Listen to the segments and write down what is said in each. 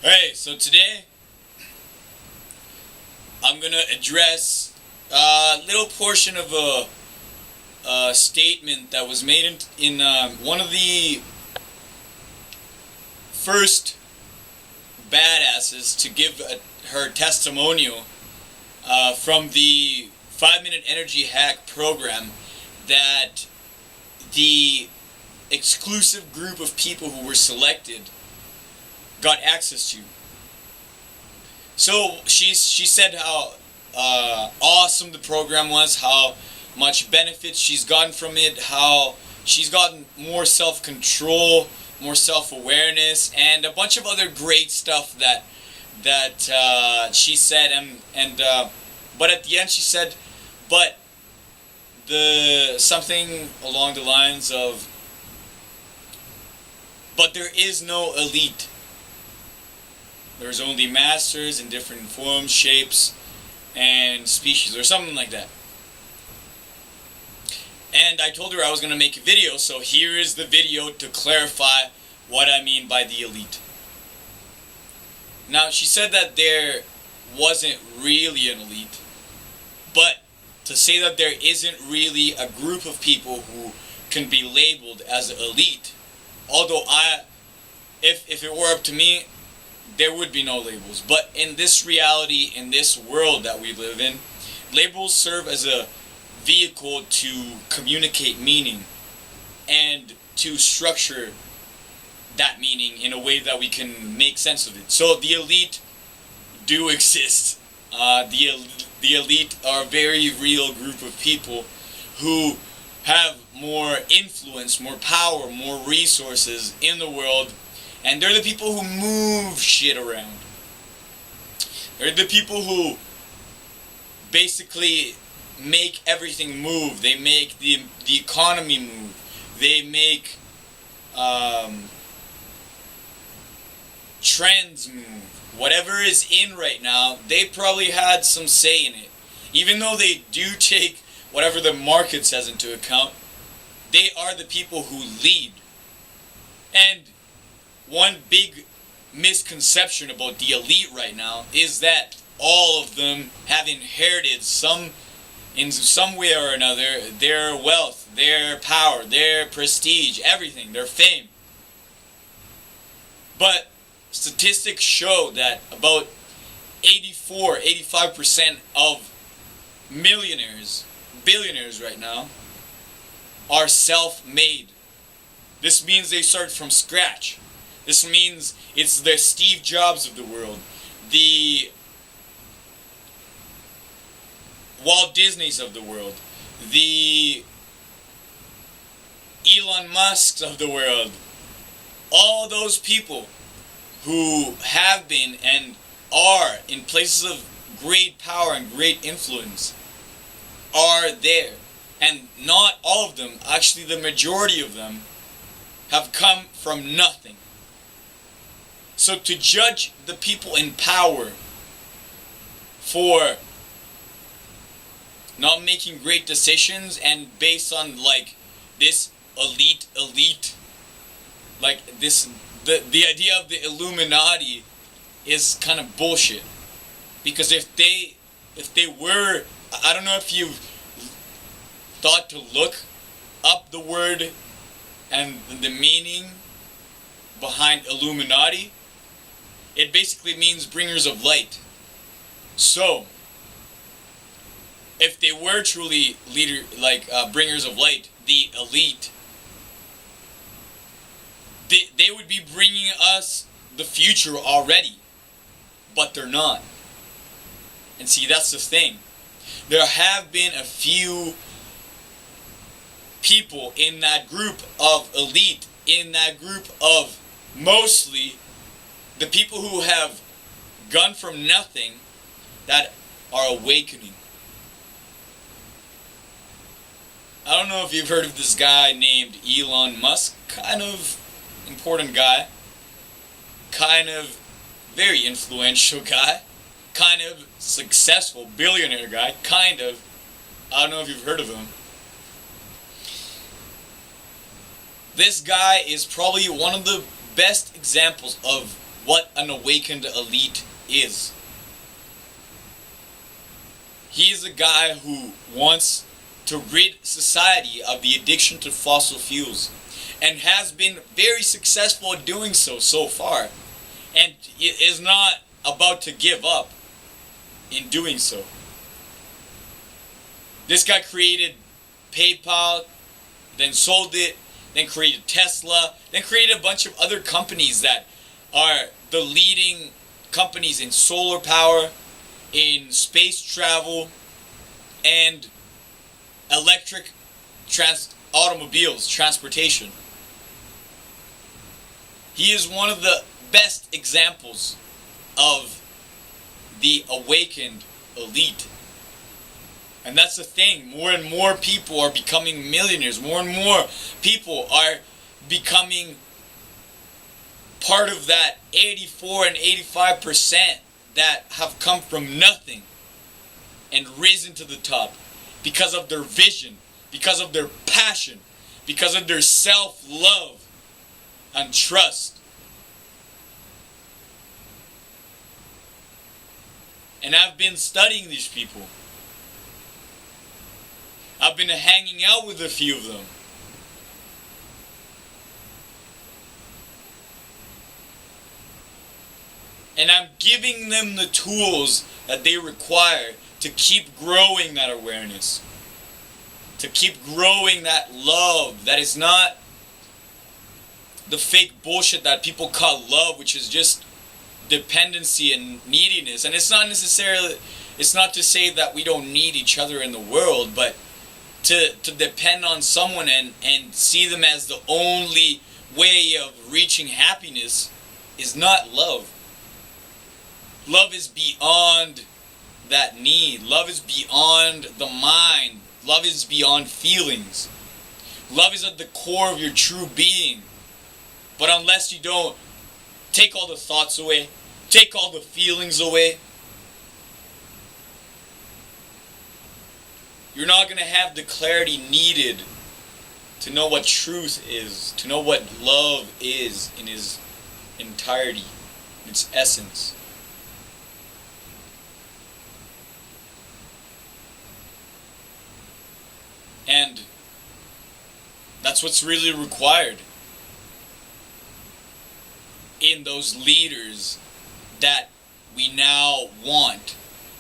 Hey, so today I'm gonna address a little portion of a statement that was made in one of the first badasses to give her testimonial from the 5 Minute Energy Hack program that the exclusive group of people who were selected got access to. So she said how awesome the program was, how much benefits she's gotten from it, how she's gotten more self-control, more self-awareness, and a bunch of other great stuff that she said. But at the end she said, but the something along the lines of, but there is no elite. There's only masters in different forms, shapes, and species, or something like that. And I told her I was going to make a video, so here is the video to clarify what I mean by the elite. Now, she said that there wasn't really an elite, but to say that there isn't really a group of people who can be labeled as elite, although if it were up to me, there would be no labels. But in this reality, in this world that we live in, labels serve as a vehicle to communicate meaning and to structure that meaning in a way that we can make sense of it. So the elite do exist. The elite are a very real group of people who have more influence, more power, more resources in the world. And they're the people who move shit around. They're the people who basically make everything move. They make the economy move. They make trends move. Whatever is in right now, they probably had some say in it. Even though they do take whatever the market says into account, they are the people who lead. And one big misconception about the elite right now is that all of them have inherited in some way or another, their wealth, their power, their prestige, everything, their fame. But statistics show that about 85% of millionaires, billionaires right now, are self-made. This means they start from scratch. This means it's the Steve Jobs of the world, the Walt Disneys of the world, the Elon Musks of the world. All those people who have been and are in places of great power and great influence are there. And not all of them, actually the majority of them, have come from nothing. So to judge the people in power for not making great decisions and based on like this elite, like this, the idea of the Illuminati is kind of bullshit. Because if they were, I don't know if you thought to look up the word and the meaning behind Illuminati. It basically means bringers of light. So, if they were truly bringers of light, the elite, they would be bringing us the future already. But they're not. And see, that's the thing. There have been a few people in that group of elite, in that group of mostly the people who have gone from nothing, that are awakening. I don't know if you've heard of this guy named Elon Musk. Kind of important guy. Kind of very influential guy. Kind of successful billionaire guy. Kind of. I don't know if you've heard of him. This guy is probably one of the best examples of what an awakened elite is. He is a guy who wants to rid society of the addiction to fossil fuels, and has been very successful at doing so far, and is not about to give up in doing so. This guy created PayPal, then sold it, then created Tesla, then created a bunch of other companies that are the leading companies in solar power, in space travel, and electric automobiles, transportation. He is one of the best examples of the awakened elite. And that's the thing. More and more people are becoming millionaires. More and more people are becoming part of that 84 and 85% that have come from nothing and risen to the top because of their vision, because of their passion, because of their self-love and trust. And I've been studying these people. I've been hanging out with a few of them. And I'm giving them the tools that they require to keep growing that awareness. To keep growing that love that is not the fake bullshit that people call love, which is just dependency and neediness. And it's not necessarily, it's not to say that we don't need each other in the world, but to depend on someone and see them as the only way of reaching happiness is not love. Love is beyond that need. Love is beyond the mind. Love is beyond feelings. Love is at the core of your true being. But unless you don't take all the thoughts away, take all the feelings away, you're not going to have the clarity needed to know what truth is, to know what love is in its entirety, its essence. And that's what's really required in those leaders that we now want,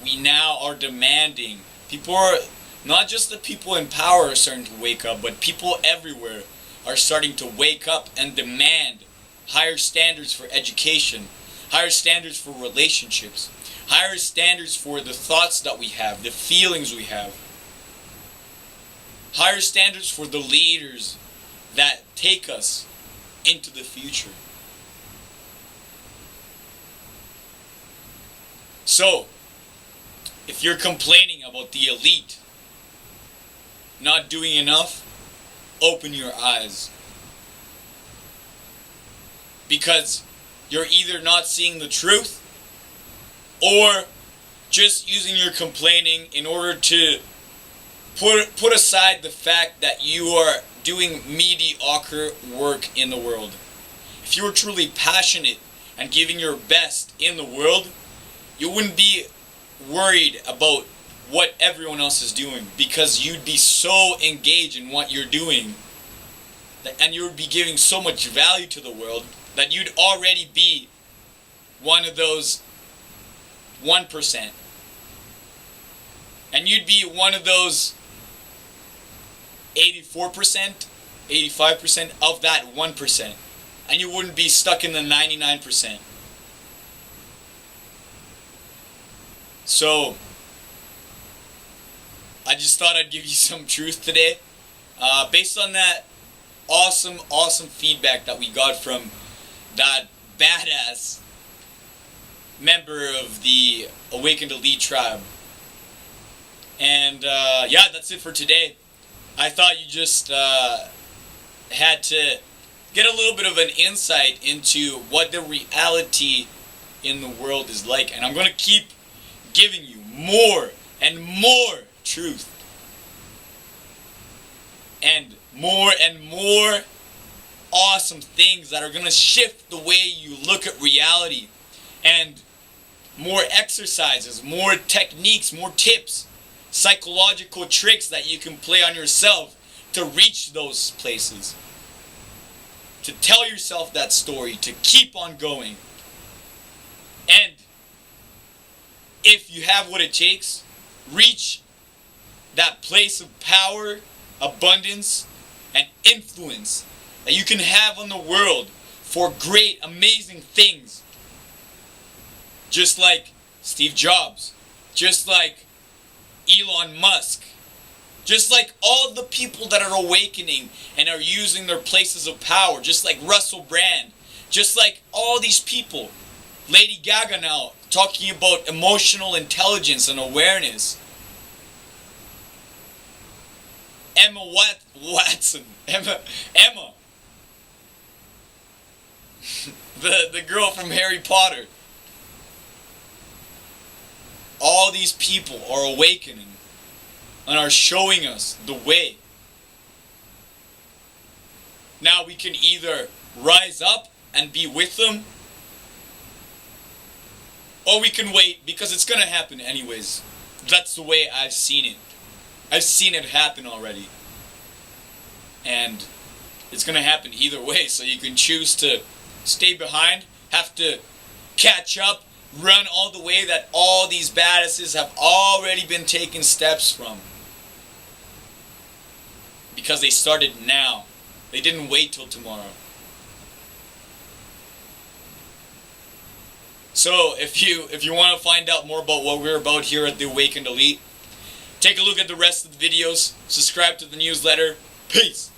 we now are demanding. People are, not just the people in power are starting to wake up, but people everywhere are starting to wake up and demand higher standards for education, higher standards for relationships, higher standards for the thoughts that we have, the feelings we have, higher standards for the leaders that take us into the future. So, if you're complaining about the elite not doing enough, open your eyes. Because you're either not seeing the truth or just using your complaining in order to put aside the fact that you are doing mediocre work in the world. If you were truly passionate and giving your best in the world, you wouldn't be worried about what everyone else is doing, because you'd be so engaged in what you're doing and you would be giving so much value to the world that you'd already be one of those 1%. And you'd be one of those 84%, 85% of that 1%. And you wouldn't be stuck in the 99%. So, I just thought I'd give you some truth today. Based on that awesome feedback that we got from that badass member of the Awakened Elite Tribe. And yeah, that's it for today. I thought you just had to get a little bit of an insight into what the reality in the world is like. And I'm going to keep giving you more and more truth. And more awesome things that are going to shift the way you look at reality. And more exercises, more techniques, more tips, psychological tricks that you can play on yourself to reach those places. To tell yourself that story, to keep on going. And if you have what it takes, reach that place of power, abundance, and influence that you can have on the world for great, amazing things. Just like Steve Jobs, just like Elon Musk, just like all the people that are awakening and are using their places of power, just like Russel Brand, just like all these people. Lady Gaga now talking about emotional intelligence and awareness. Emma. the girl from Harry Potter. All these people are awakening and are showing us the way. Now we can either rise up and be with them, or we can wait, because it's going to happen anyways. That's the way I've seen it. I've seen it happen already. And it's going to happen either way, so you can choose to stay behind, have to catch up, run all the way that all these badasses have already been taking steps from. Because they started now. They didn't wait till tomorrow. So if you want to find out more about what we're about here at the Awakened Elite, take a look at the rest of the videos, subscribe to the newsletter. Peace!